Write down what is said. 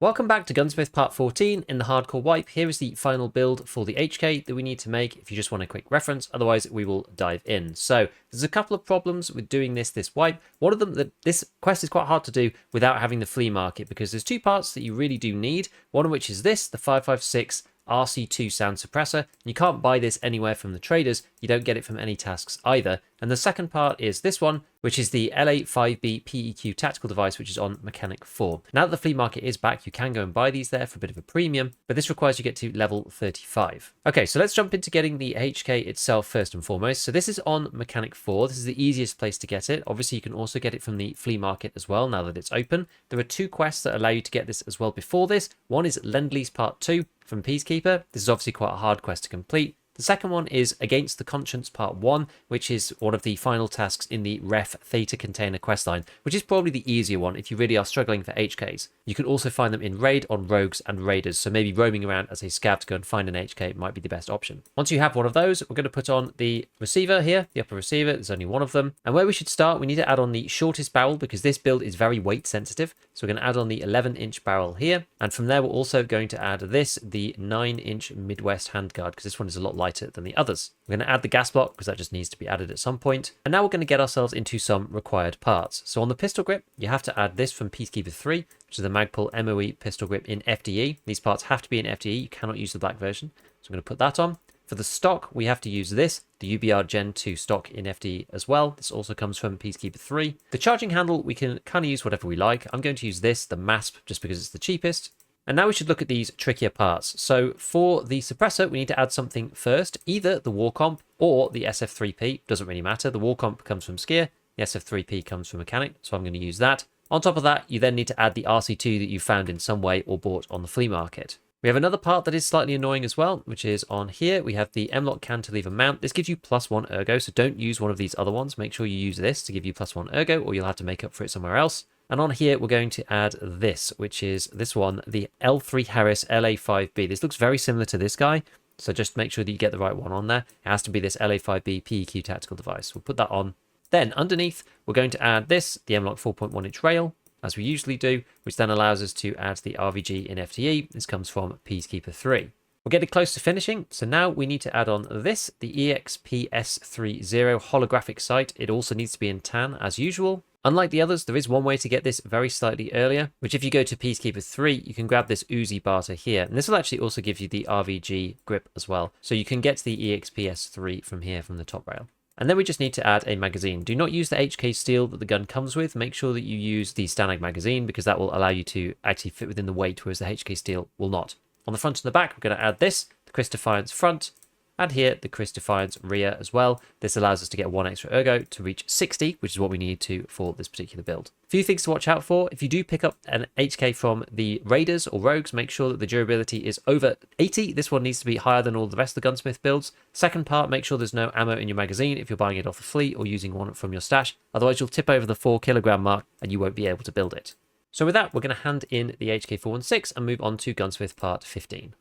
Welcome back to Gunsmith Part 14 in the Hardcore Wipe. Here is the final build for the HK that we need to make if you just want a quick reference, otherwise we will dive in. So there's a couple of problems with doing this wipe. One of them, that this quest is quite hard to do without having the flea market, because there's two parts that you really do need, one of which is this, the 556 RC2 sound suppressor. You can't buy this anywhere from the traders, you don't get it from any tasks either. And the second part is this one, which is the LA5B PEQ tactical device, which is on Mechanic 4. Now that the flea market is back, you can go and buy these there for a bit of a premium, but this requires you get to level 35. Okay, so let's jump into getting the HK itself first and foremost. So this is on Mechanic 4. This is the easiest place to get it. Obviously, you can also get it from the flea market as well, now that it's open. There are two quests that allow you to get this as well before this. One is Lend-Lease Part 2 from Peacekeeper. This is obviously quite a hard quest to complete. The second one is Against the Conscience Part 1, which is one of the final tasks in the Ref Theta Container questline, which is probably the easier one if you really are struggling for HKs. You can also find them in Raid on Rogues and Raiders, so maybe roaming around as a scav to go and find an HK might be the best option. Once you have one of those, we're going to put on the receiver here, the upper receiver. There's only one of them. And where we should start, we need to add on the shortest barrel, because this build is very weight sensitive. So we're going to add on the 11-inch barrel here. And from there, we're also going to add this, the 9-inch Midwest handguard, because this one is a lot lighter than the others. We're going to add the gas block because that just needs to be added at some point. And now we're going to get ourselves into some required parts. So on the pistol grip, you have to add this from Peacekeeper 3, which is the Magpul MOE pistol grip in FDE. These parts have to be in FDE. You cannot use the black version. So I'm going to put that on. For the stock, we have to use this, the UBR Gen 2 stock in FDE as well. This also comes from Peacekeeper 3. The charging handle, we can kind of use whatever we like. I'm going to use this, the MASP, just because it's the cheapest. And now we should look at these trickier parts. So for the suppressor, we need to add something first, either the war comp or the SF3P. Doesn't really matter. The war comp comes from Skier, the SF3P comes from Mechanic, so I'm going to use that. On top of that, you then need to add the RC2 that you found in some way or bought on the flea market. We have another part that is slightly annoying as well, which is on here. We have the M-Lock cantilever mount. This gives you +1 ergo, so don't use one of these other ones. Make sure you use this to give you +1 ergo, or you'll have to make up for it somewhere else. And on here, we're going to add this, which is this one, the L3 Harris LA5B. This looks very similar to this guy, so just make sure that you get the right one on there. It has to be this LA5B PEQ tactical device. We'll put that on. Then underneath, we're going to add this, the M-Lock 4.1-inch rail, as we usually do, which then allows us to add the RVG in FTE. This comes from Peacekeeper 3. We're getting close to finishing, so now we need to add on this, the EXP-S30 holographic sight. It also needs to be in tan, as usual. Unlike the others, there is one way to get this very slightly earlier, which if you go to Peacekeeper 3, you can grab this Uzi barter here. And this will actually also give you the RVG grip as well. So you can get the EXP-S3 from here, from the top rail. And then we just need to add a magazine. Do not use the HK steel that the gun comes with. Make sure that you use the Stanag magazine, because that will allow you to actually fit within the weight, whereas the HK steel will not. On the front and the back, we're going to add this, the Chris Defiance front, and here the Chris Defiance rear as well. This allows us to get 1 extra ergo to reach 60, which is what we need to for this particular build. A few things to watch out for. If you do pick up an HK from the Raiders or Rogues, make sure that the durability is over 80. This one needs to be higher than all the rest of the Gunsmith builds. Second part, make sure there's no ammo in your magazine if you're buying it off the fleet or using one from your stash. Otherwise, you'll tip over the 4 kilogram mark and you won't be able to build it. So with that, we're going to hand in the HK416 and move on to Gunsmith Part 15.